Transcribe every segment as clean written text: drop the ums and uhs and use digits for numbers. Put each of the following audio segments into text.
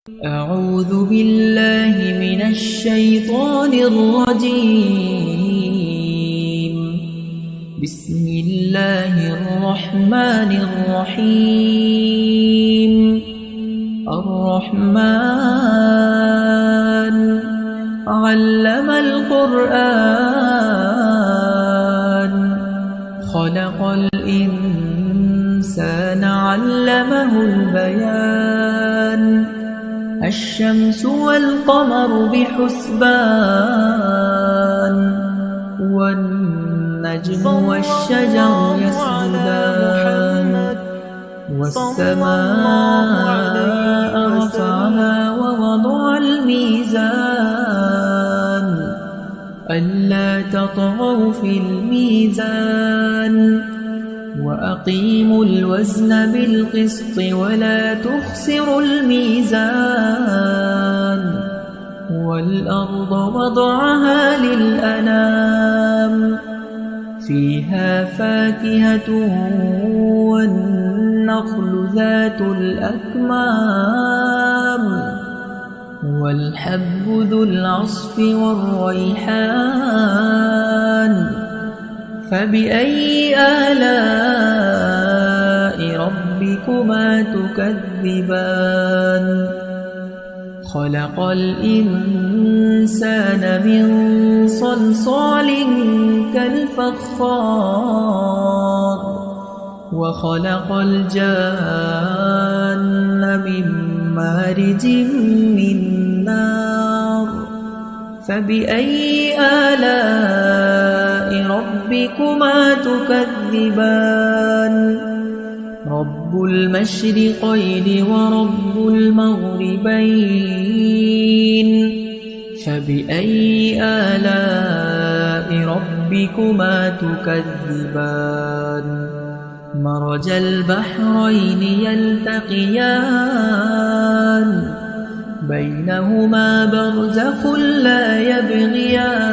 أعوذ بالله من الشيطان الرجيم. بسم الله الرحمن الرحيم. الرحمن علم القرآن خلق الإنسان علمه البيان الشمس والقمر بحسبان والنجم والشجر يسجدان والسماء رفعها ووضع الميزان ألا تطغوا في الميزان وأقيموا الوزن بالقسط ولا تخسروا الميزان والأرض وضعها للأنام فيها فاكهة والنخل ذات الأكمام والحب ذو العصف والريحان فبأي آلاء ربكما تكذبان خلق الإنسان من صلصال كالفخار وخلق الجان من مارج من نار فبأي آلاء ربكما تكذبان رب المشرقين ورب المغربين فبأي آلاء ربكما تكذبان مرج البحرين يلتقيان بينهما برزخ لا يبغيان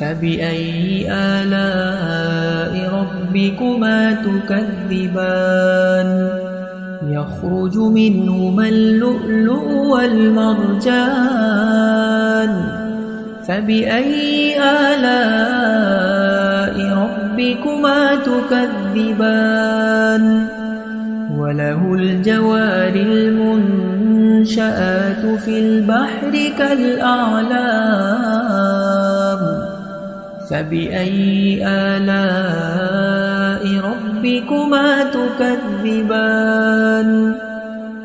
فبأي آلاء ربكما تكذبان يخرج منهما اللؤلؤ والمرجان فبأي آلاء ربكما تكذبان وله الجوار المنشآت في البحر كالأعلام فبأي آلاء ربكما تكذبان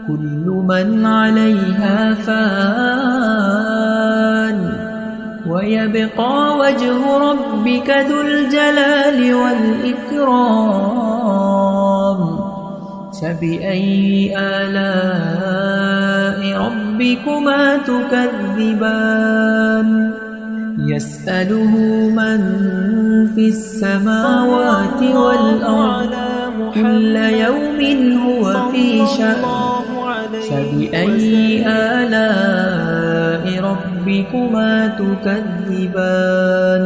كل من عليها فان ويبقى وجه ربك ذو الجلال والإكرام فبأي آلاء ربكما تكذبان يسأله من في السماوات والأرض كل يوم هو في شأن فبأي آلاء ربكما تكذبان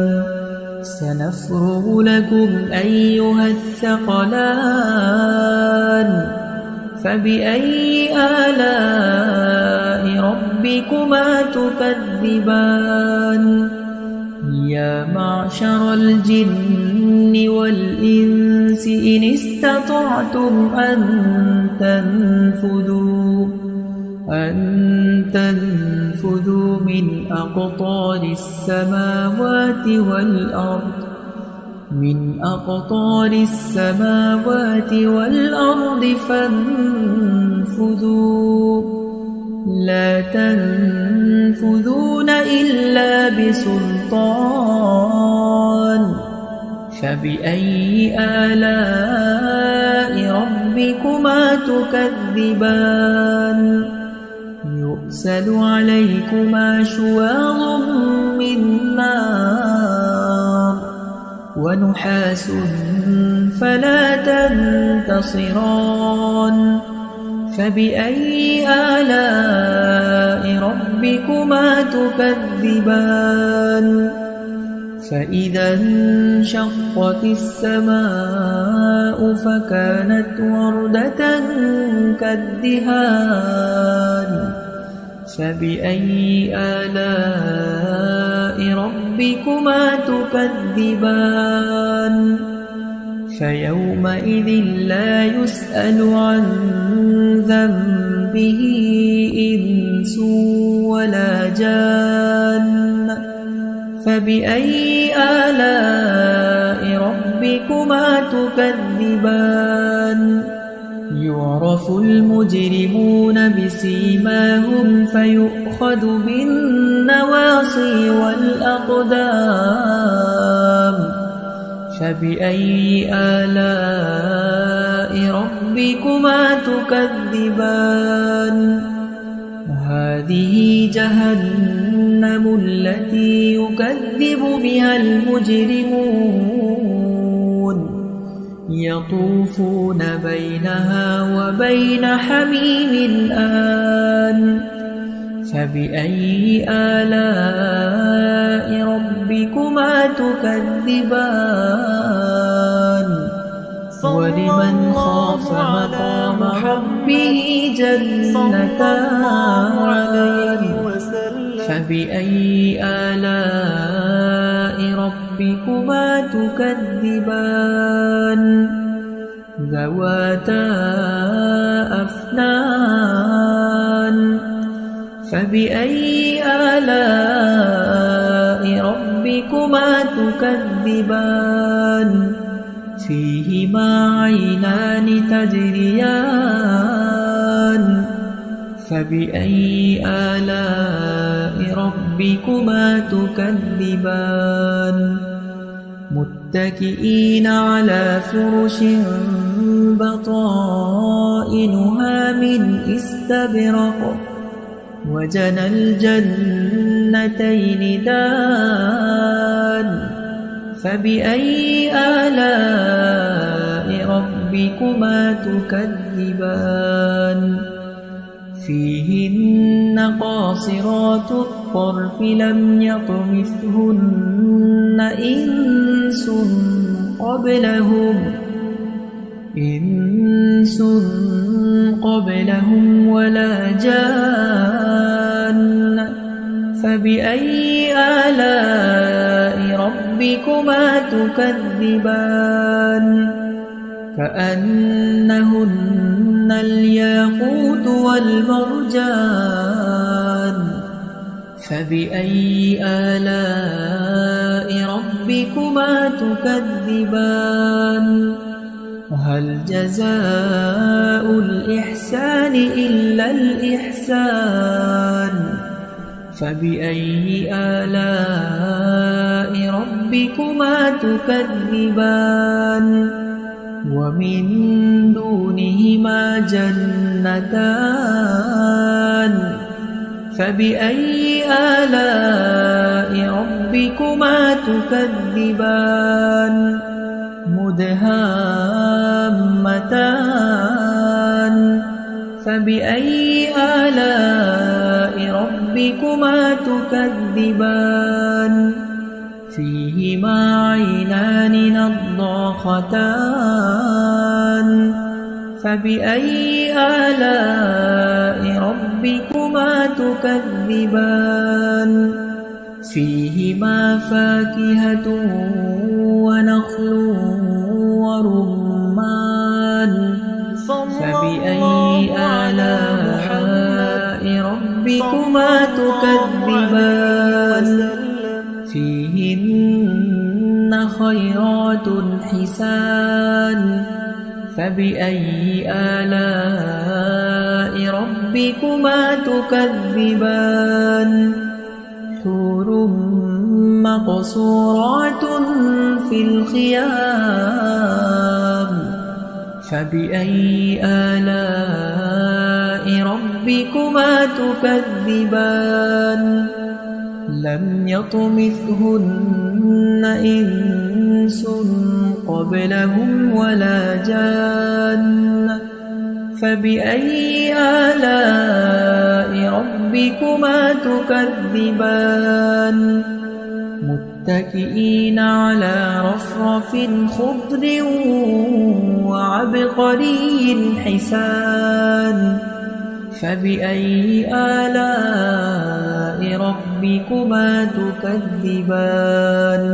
سنفرغ لكم أيها الثقلان فبأي آلاء ربكما تكذبان يا معشر الجن والإنس إن استطعتم أن تنفذوا من أقطار السماوات والأرض فانفذوا لا تنفذون إلا بسلطان فبأي آلاء ربكما تكذبان يرسل عليكما شواظ من نار ونحاس فلا تنتصران فبأي آلاء ربكما تكذبان فإذا انشقت السماء فكانت وردة كالدهان فبأي آلاء ربكما تكذبان فيومئذ لا يسأل عن ذنبه إنس ولا جان فبأي آلاء ربكما تكذبان يعرف المجرمون بسيماهم فيؤخذ بالنواصي والأقدام فبأي آلاء ربكما تكذبان هذه جهنم التي يكذب بها المجرمون يطوفون بينها وبين حميم آن فبأي آلاء ربكما تكذبان ولمن خاف مقام ربه جنتان فبأي آلاء ربكما تكذبان ذواتا أفنان فبأي آلاء ربكما تكذبان فيهما عينان تجريان فبأي آلاء ربكما تكذبان متكئين على فرش بطائنها من استبرق وجنى الجنتين دان فبأي آلاء ربكما تكذبان فيهن قاصرات الطرف لم يطمثهن إنس قبلهم ولا جان فبأي آلاء ربكما تكذبان كأنهن الياقوت والمرجان فبأي آلاء ربكما تكذبان هل جزاء الإحسان إلا الإحسان فبأي آلاء ربكما تكذبان ومن دونهما جنتان فبأي آلاء ربكما تكذبان مدهامتان فبأي آلاء ربكما تكذبان فيهما عينان نضاختان فبأي آلاء ربكما تكذبان فيهما فاكهة ونخل ورمان فبأي آلاء ربكما تكذبان فيهن خيرات حسان فبأي آلاء ربكما تكذبان حور مقصورات في الخيام فبأي آلاء ربكما تكذبان لم يطمثهن إنس قبلهم ولا جان فبأي آلاء ربكما تكذبان متكئين على رفرف خضر وعبقري حسان فبأي آلاء ربكما تكذبان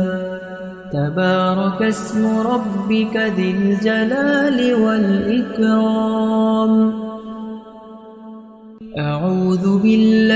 تبارك اسم ربك ذي الجلال والإكرام أعوذ بالله